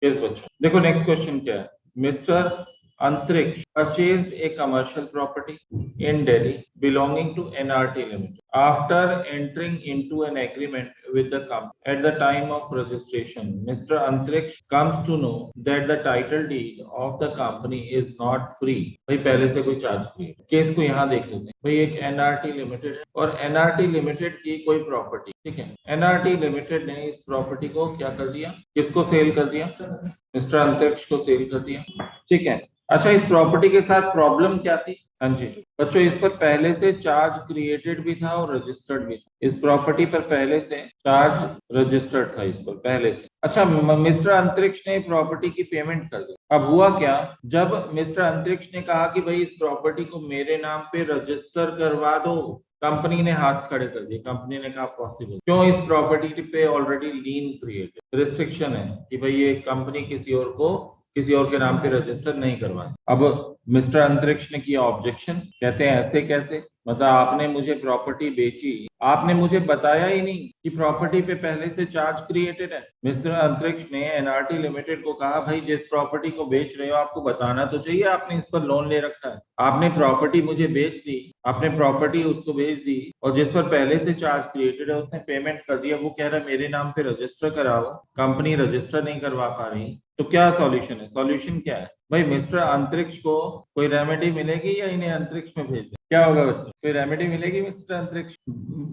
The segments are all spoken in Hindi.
यस बच्चों, देखो नेक्स्ट क्वेश्चन क्या है। मिस्टर अंतरिक्ष purchased a commercial property in Delhi belonging to NRT Limited. After entering into an agreement with the company at the time of registration, Mr. Antriksh comes to know that the title deed of the company is not free. भाई पहले से कोई चार्ज फ्री है। केस को यहाँ देख लेते हैं। भाई एक NRT लिमिटेड है और NRT लिमिटेड की कोई प्रॉपर्टी, ठीक है, NRT लिमिटेड ने इस प्रॉपर्टी को क्या कर दिया, किसको सेल कर दिया, मिस्टर अंतरिक्ष को सेल कर दिया, ठीक है। अच्छा, इस प्रॉपर्टी के साथ प्रॉब्लम क्या थी? हाँ जी बच्चों, इस पर पहले से चार्ज क्रिएटेड भी था और रजिस्टर्ड भी था। इस प्रॉपर्टी पर पहले से चार्ज रजिस्टर्ड था इस पर पहले से। अच्छा, मिस्टर अंतरिक्ष ने प्रॉपर्टी की पेमेंट कर दी। अब हुआ क्या, जब मिस्टर अंतरिक्ष ने कहा कि भाई इस प्रॉपर्टी को मेरे नाम पे रजिस्टर करवा दो, कंपनी ने हाथ खड़े कर दिए। कंपनी ने कहा पॉसिबल क्यों, इस प्रॉपर्टी पे ऑलरेडी लीन क्रिएटेड, रिस्ट्रिक्शन है कि भाई ये कंपनी किसी और के नाम पे रजिस्टर नहीं करवा सकती। अब मिस्टर अंतरिक्ष ने किया ऑब्जेक्शन, कहते हैं ऐसे कैसे, मतलब आपने मुझे प्रॉपर्टी बेची, आपने मुझे बताया ही नहीं कि प्रॉपर्टी पे पहले से चार्ज क्रिएटेड है। मिस्टर अंतरिक्ष ने एनआरटी लिमिटेड को कहा भाई जिस प्रॉपर्टी को बेच रहे हो आपको बताना तो चाहिए, आपने इस पर लोन ले रखा है, आपने प्रॉपर्टी मुझे बेच दी, आपने प्रॉपर्टी उसको बेच दी और जिस पर पहले से चार्ज क्रिएटेड है उसने पेमेंट कर दिया, वो कह रहा है मेरे नाम पे रजिस्टर कराओ, कंपनी रजिस्टर नहीं करवा पा रही, तो क्या सॉल्यूशन है? सॉल्यूशन क्या है भाई, मिस्टर अंतरिक्ष को कोई रेमेडी मिलेगी या इन्हें अंतरिक्ष में भेज दे? क्या होगा बच्चों, कोई रेमेडी मिलेगी मिस्टर अंतरिक्ष?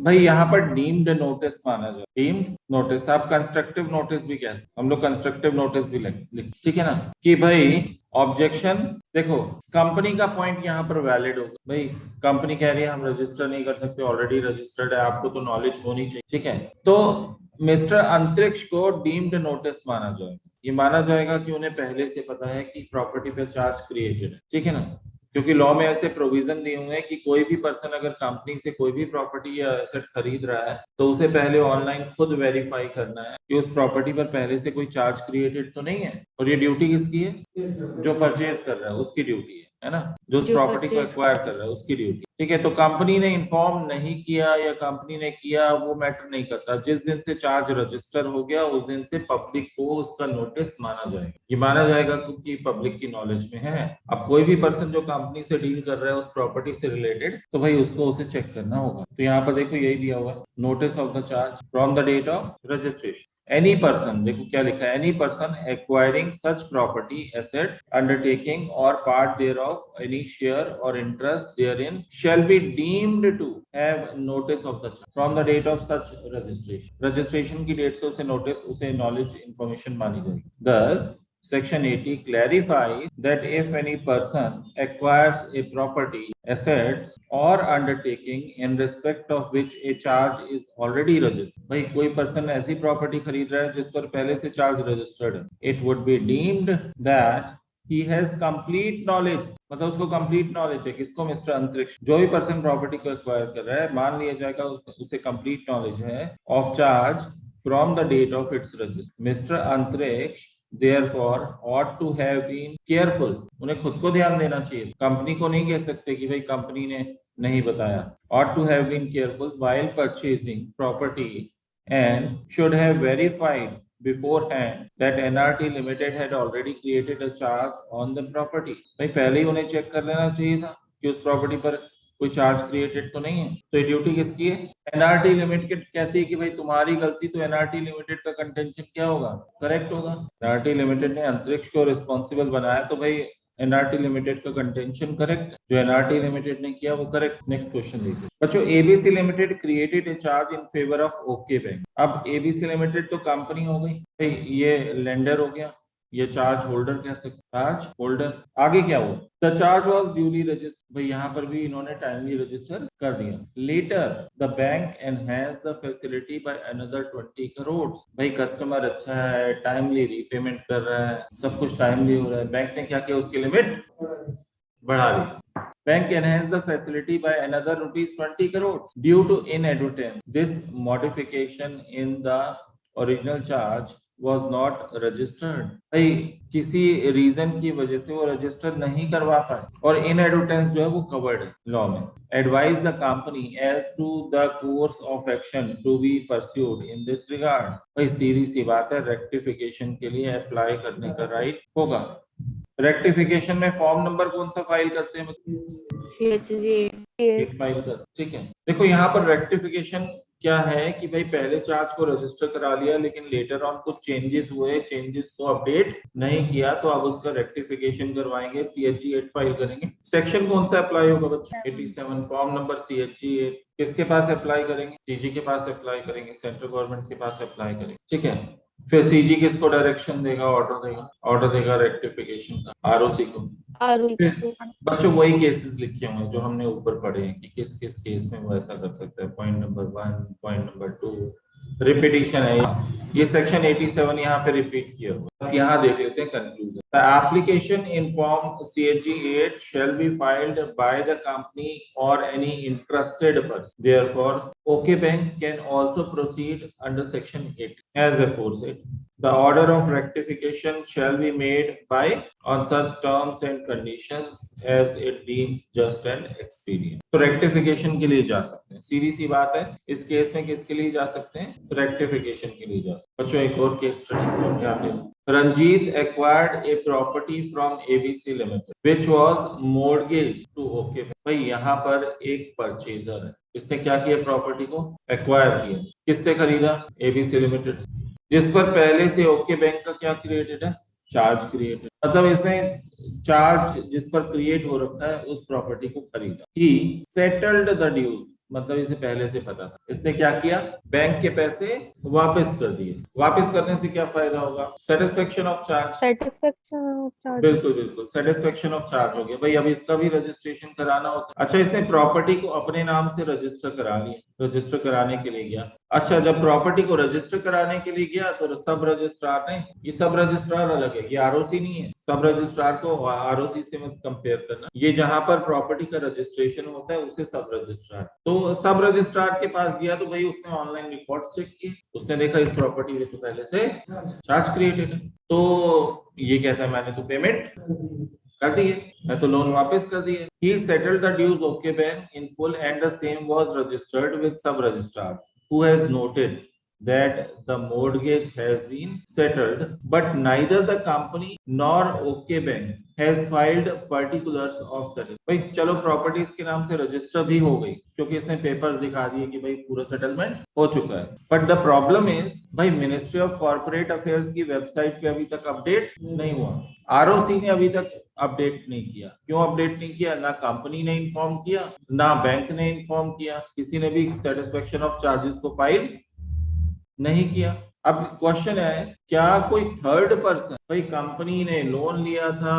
भाई यहाँ पर डीम्ड नोटिस माना जाए, डीम्ड नोटिस, आप कंस्ट्रक्टिव नोटिस भी कह सकते, हम लोग कंस्ट्रक्टिव नोटिस भी लिख, ठीक है ना, कि भाई ऑब्जेक्शन, देखो कंपनी का पॉइंट यहाँ पर वैलिड होगा, भाई कंपनी कह रही है हम रजिस्टर नहीं कर सकते, ऑलरेडी रजिस्टर्ड है, आपको तो नॉलेज होनी चाहिए, ठीक है। तो मिस्टर अंतरिक्ष को डीम्ड नोटिस माना जाएगा, ये माना जाएगा कि उन्हें पहले से पता है कि प्रॉपर्टी पे चार्ज क्रिएटेड है, ठीक है ना, क्योंकि लॉ में ऐसे प्रोविजन दिए हुए हैं कि कोई भी पर्सन अगर कंपनी से कोई भी प्रॉपर्टी या एसेट खरीद रहा है तो उसे पहले ऑनलाइन खुद वेरीफाई करना है कि उस प्रॉपर्टी पर पहले से कोई चार्ज क्रिएटेड तो नहीं है। और ये ड्यूटी किसकी है? जो परचेज कर रहा है उसकी ड्यूटी है ना, जो उस प्रॉपर्टी को एक्वायर कर रहा है उसकी ड्यूटी, ठीक है। तो कंपनी ने इन्फॉर्म नहीं किया या कंपनी ने किया, वो मैटर नहीं करता, जिस दिन से चार्ज रजिस्टर हो गया उस दिन से पब्लिक को उसका नोटिस माना जाएगा, ये माना जाएगा क्योंकि पब्लिक की नॉलेज में है। अब कोई भी पर्सन जो कंपनी से डील कर रहा है उस प्रॉपर्टी से रिलेटेड, तो भाई उसको उसे चेक करना होगा। तो यहाँ पर देखो यही दिया हुआ है, notice of the charge from the date of registration. Any person, देखो क्या लिखा है, any person acquiring such property asset undertaking or part thereof any share or interest therein shall be deemed to have notice of the charge from the date of such registration. Registration की डेट से उसे नोटिस, उसे नॉलेज इंफॉर्मेशन मानी जाएगी। Thus, Section 80 clarifies that if any person acquires a property, assets or undertaking in respect of which a charge is already registered, भाई कोई पर्सन ऐसी प्रॉपर्टी खरीद रहा है जिस पर पहले से चार्ज रजिस्टर्ड है, it would be deemed that he has complete knowledge, मतलब उसको कंप्लीट नॉलेज है, किसको? मिस्टर अंतरिक्ष। जो भी पर्सन प्रॉपर्टी को एक्वायर कर रहा है मान लिया जाएगा उसे कंप्लीट नॉलेज है of charge from the date of its register. Mister Antariksh therefore ought to have been careful, उन्हें खुद को ध्यान देना चाहिए, कंपनी को नहीं कह सकते कि भाई कंपनी ने नहीं बताया। ought to have been careful while purchasing property and should have verified beforehand that NRT Limited had already created a charge on the property। भाई पहले ही उन्हें चेक कर लेना चाहिए था कि उस प्रॉपर्टी पर कोई चार्ज क्रिएटेड तो नहीं है। तो ये ड्यूटी किसकी है? एनआरटी लिमिटेड कहती है कि भाई तुम्हारी गलती, तो एनआरटी लिमिटेड का कंटेंशन क्या होगा? करेक्ट होगा। एनआरटी लिमिटेड ने अंतरिक्ष को रिस्पॉन्सिबल बनाया तो भाई एनआरटी लिमिटेड का कंटेंशन करेक्ट, जो एनआरटी लिमिटेड ने किया वो करेक्ट। नेक्स्ट क्वेश्चन देखिए बच्चों, ABC limited created a charge in favour of okay bank. अब एबीसी लिमिटेड तो कंपनी हो गई, भाई ये लेंडर हो गया, ये चार्ज होल्डर कह सकते, चार्ज होल्डर। आगे क्या हुआ? The charge was duly register, भाई यहाँ पर भी इन्होंने टाइमली रजिस्टर कर दिया। Later the bank enhance the facility by another 20 crore, भाई कस्टमर अच्छा है, टाइमली रीपेमेंट कर रहा है, सब कुछ टाइमली हो रहा है, बैंक ने क्या किया? उसकी लिमिट बढ़ा दी। Bank enhanced the facility by another rupees 20 crores due to inadvertence. This modification in the original charge was not registered। भाई किसी रीजन की वजह से वो रजिस्टर नहीं करवा पाए और इनएडवर्टेंस जो है वो कवर्ड है लॉ में। Advise the company as to the course of action to be pursued in this regard. भाई सीधी सी बात है, रेक्टिफिकेशन के लिए अप्लाई करने का राइट होगा। रेक्टिफिकेशन में फॉर्म नंबर कौन सा फाइल करते हैं? एक फाइल कर, ठीक है। देखो यहाँ पर रेक्टिफिकेशन क्या है कि भाई पहले चार्ज को रजिस्टर करा लिया लेकिन लेटर ऑन कुछ चेंजेस हुए, चेंजेस को अपडेट नहीं किया, तो अब उसका रेक्टिफिकेशन करवाएंगे, CHG 8 फाइल करेंगे। सेक्शन कौन सा अप्लाई होगा बच्चे? 87। फॉर्म नंबर CHG 8 किसके पास अप्लाई करेंगे? CG के पास अप्लाई करेंगे, सेंट्रल गवर्नमेंट के पास अप्लाई करेंगे, ठीक है। फिर CG किसको डायरेक्शन देगा? ऑर्डर देगा रेक्टिफिकेशन का ROC को। बच्चों वही केसेस लिखे हुए हैं जो हमने ऊपर पढ़े हैं कि किस किस केस में वो ऐसा कर सकता है। Point number 1, point number 2 repetition है। ये सेक्शन 87 यहाँ पे रिपीट किया हुआ, बस यहाँ देख लेते हैं conclusion. The application in form CHG 8 shall be filed by the company or any interested person. Therefore, OK Bank can also proceed under section 8 as aforesaid. The order of rectification shall be made by on such terms and conditions as it deems just and expedient। तो रेक्टिफिकेशन के लिए जा सकते हैं, सीधी सी बात है। इस केस में किसके लिए जा सकते हैं? रेक्टिफिकेशन के लिए जा सकते हैं। बच्चों एक और case study, Ranjit acquired a property from ABC Limited which was mortgaged to OK। भाई यहाँ पर एक परचेजर है, इसने क्या किया? प्रॉपर्टी को एक्वायर किया। किससे खरीदा? ABC Limited, जिस पर पहले से ओके बैंक का क्या क्रिएटेड है? Charge created. मतलब इसने चार्ज जिस पर क्रिएट हो रखा है उस प्रॉपर्टी को खरीदा। ही सेटल्ड द ड्यूज, मतलब इसे पहले से पता था। इसने क्या किया? बैंक के पैसे वापस कर दिए। वापस करने से क्या फायदा होगा? Satisfaction of charge. बिल्कुल बिल्कुल, सेटिस्फेक्शन ऑफ चार्ज हो गया। भाई अब इसका भी रजिस्ट्रेशन कराना होता है। अच्छा, इसने प्रॉपर्टी को अपने नाम से रजिस्टर करा लिया, रजिस्टर कराने के लिए गया। अच्छा, जब प्रॉपर्टी को रजिस्टर कराने के लिए गया तो सब रजिस्ट्रार ने, ये सब रजिस्ट्रार अलग है, ये ROC नहीं है। सब रजिस्ट्रार को ROC से मत कंपेयर करना। ये जहां पर प्रॉपर्टी का रजिस्ट्रेशन होता है उसे सब रजिस्ट्रार। तो सब रजिस्ट्रार के पास गया तो भाई उसने ऑनलाइन रिकॉर्ड चेक किए, उसने देखा इस प्रॉपर्टी में तो पहले से चार्ज क्रिएटेड है। तो ये कहता है मैंने तो पेमेंट कर दी है, मैं तो लोन वापस कर दिया। He settled the dues OK Bank in full and the same was registered with sub registrar who has noted that the mortgage has been settled, but neither the company nor OK Bank has filed particulars of settlement। भाई चलो प्रॉपर्टी इसके नाम से रजिस्टर भी हो गई क्योंकि इसने पेपर्स दिखा दिए कि भाई पूरा सेटलमेंट हो चुका है। बट द प्रॉब्लम इज भाई मिनिस्ट्री ऑफ कॉर्पोरेट अफेयर्स की वेबसाइट पे अभी तक अपडेट नहीं हुआ। ROC ने अभी तक अपडेट नहीं किया। क्यों अपडेट नहीं किया? ना कंपनी ने इन्फॉर्म किया, ना बैंक ने इन्फॉर्म किया, किसी ने भी सेटिस्फेक्शन ऑफ चार्जेस को फाइल नहीं किया। अब क्वेश्चन है, क्या कोई थर्ड पर्सन, भाई कंपनी ने लोन लिया था,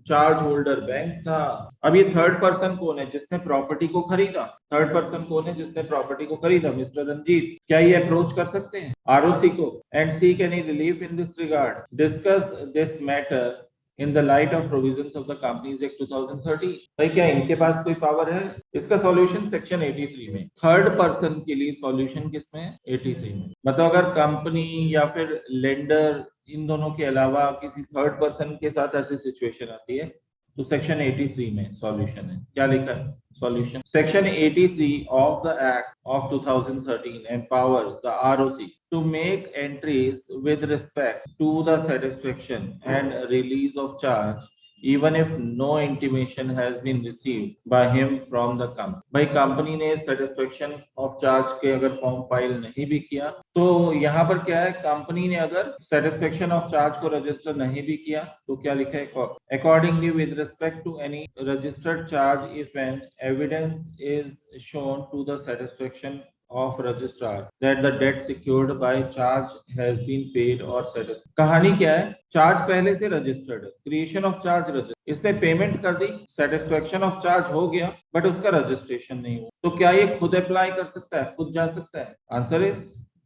चार्ज होल्डर बैंक था, अब ये थर्ड पर्सन कौन है? जिसने प्रॉपर्टी को खरीदा। थर्ड पर्सन कौन है? जिसने प्रॉपर्टी को खरीदा, मिस्टर रंजीत। क्या ये अप्रोच कर सकते हैं ROC को and seek any relief in this regard? Discuss this matter in the light of provisions of the Companies Act 2013। भाई क्या इनके पास कोई पावर है? इसका सॉल्यूशन सेक्शन 83 में। थर्ड पर्सन के लिए सॉल्यूशन किसमें? 83 में। मतलब अगर कंपनी या फिर लेंडर, इन दोनों के अलावा किसी थर्ड पर्सन के साथ ऐसी सिचुएशन आती है तो सेक्शन 83 में सॉल्यूशन है। क्या लिखा है solution? Section 83 of the act of 2013 empowers the ROC to make entries with respect to the satisfaction and release of charge even if no intimation has been received by him from the company। भाई कंपनी ने सेटिस्फेक्शन ऑफ चार्ज के अगर फॉर्म फाइल नहीं भी किया तो यहाँ पर क्या है, कंपनी ने अगर सेटिस्फेक्शन ऑफ चार्ज को रजिस्टर नहीं भी किया तो क्या लिखा है? Accordingly with respect to any registered charge if an evidence is shown to the satisfaction of registrar that the debt secured by charge has been paid or satisfied। कहानी क्या है? चार्ज पहले से रजिस्टर्ड है, क्रिएशन ऑफ चार्ज रजिस्टर, इसने पेमेंट कर दी, सेटिस्फेक्शन ऑफ चार्ज हो गया बट उसका रजिस्ट्रेशन नहीं हुआ। तो क्या ये खुद अप्लाई कर सकता है, खुद जा सकता है? आंसर इज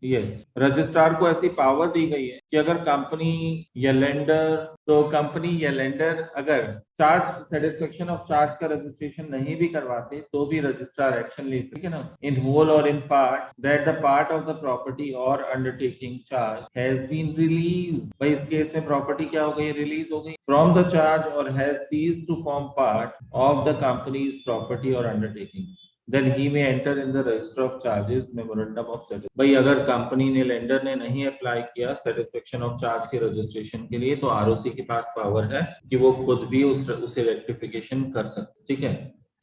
यस, रजिस्ट्रार को ऐसी पावर दी गई है कि अगर कंपनी या लेंडर, तो कंपनी या लेंडर अगर चार्ज सेटिस्फेक्शन ऑफ चार्ज का रजिस्ट्रेशन नहीं भी करवाते तो भी रजिस्ट्रार एक्शन ले सके ना, in whole or in part, that the part of the property और undertaking charge has been release. भाई इस केस में प्रॉपर्टी क्या हो गई, रिलीज हो गई फ्रॉम द चार्ज और has cease to form part of the company's property और undertaking, then he may enter in the register of charges memorandum of settlement। भाई अगर कंपनी ने, लेंडर ने नहीं अप्लाई किया सेटिस्फेक्शन ऑफ चार्ज के रजिस्ट्रेशन के लिए तो आरओसी के पास पावर है कि वो खुद भी उसे रेक्टिफिकेशन कर सकते, ठीक है,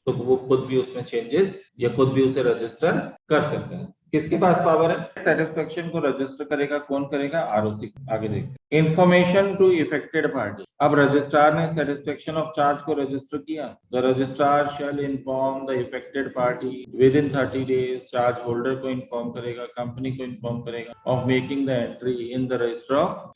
तो वो खुद भी उसमें चेंजेस या खुद भी उसे रजिस्टर कर सकते हैं। किसके पास पावर है, सेटिस्फेक्शन को रजिस्टर करेगा, कौन करेगा, आरओसी। आगे देखते हैं, इंफॉर्मेशन टू इफेक्टेड पार्टी। अब रजिस्ट्रार ने सेटिस्फेक्शन ऑफ चार्ज को रजिस्टर किया, the registrar shall inform the affected party within 30 days, charge holder को इन्फॉर्म करेगा, कंपनी को इन्फॉर्म करेगा of making the entry in the register of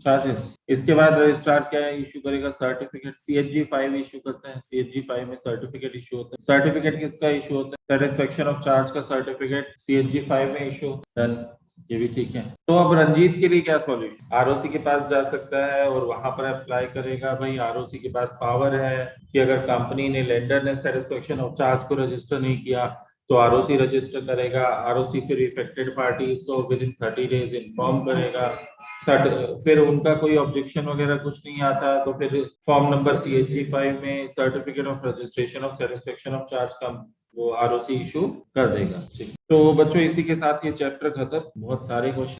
charges. इसके बाद रजिस्ट्रार क्या इशू करेगा, सर्टिफिकेट, CHG 5 इशू करते हैं, CHG 5 में सर्टिफिकेट इशू होता है। सर्टिफिकेट किसका इशू होता है, सेटिस्फेक्शन ऑफ चार्ज का सर्टिफिकेट CHG 5 में इशू, डन, ये भी ठीक है। तो अब रंजीत के लिए क्या सॉल्यूशन, आरओसी के पास जा सकता है और वहां पर अप्लाई करेगा। भाई आरओसी के पास पावर है कि अगर कंपनी ने, लेंडर ने सेटिस्फेक्शन ऑफ चार्ज को रजिस्टर नहीं किया तो आरओसी रजिस्टर करेगा, आरओसी फिर इफेक्टेड पार्टीज को विद इन 30 डेज इन्फॉर्म करेगा, फिर उनका कोई ऑब्जेक्शन वगैरह कुछ नहीं आता तो फिर फॉर्म नंबर CHG 5 में certificate of registration of satisfaction of charge का वो आरओसी इशू कर देगा। ठीक, तो बच्चों इसी के साथ ये चैप्टर खत्म। बहुत सारे क्वेश्चन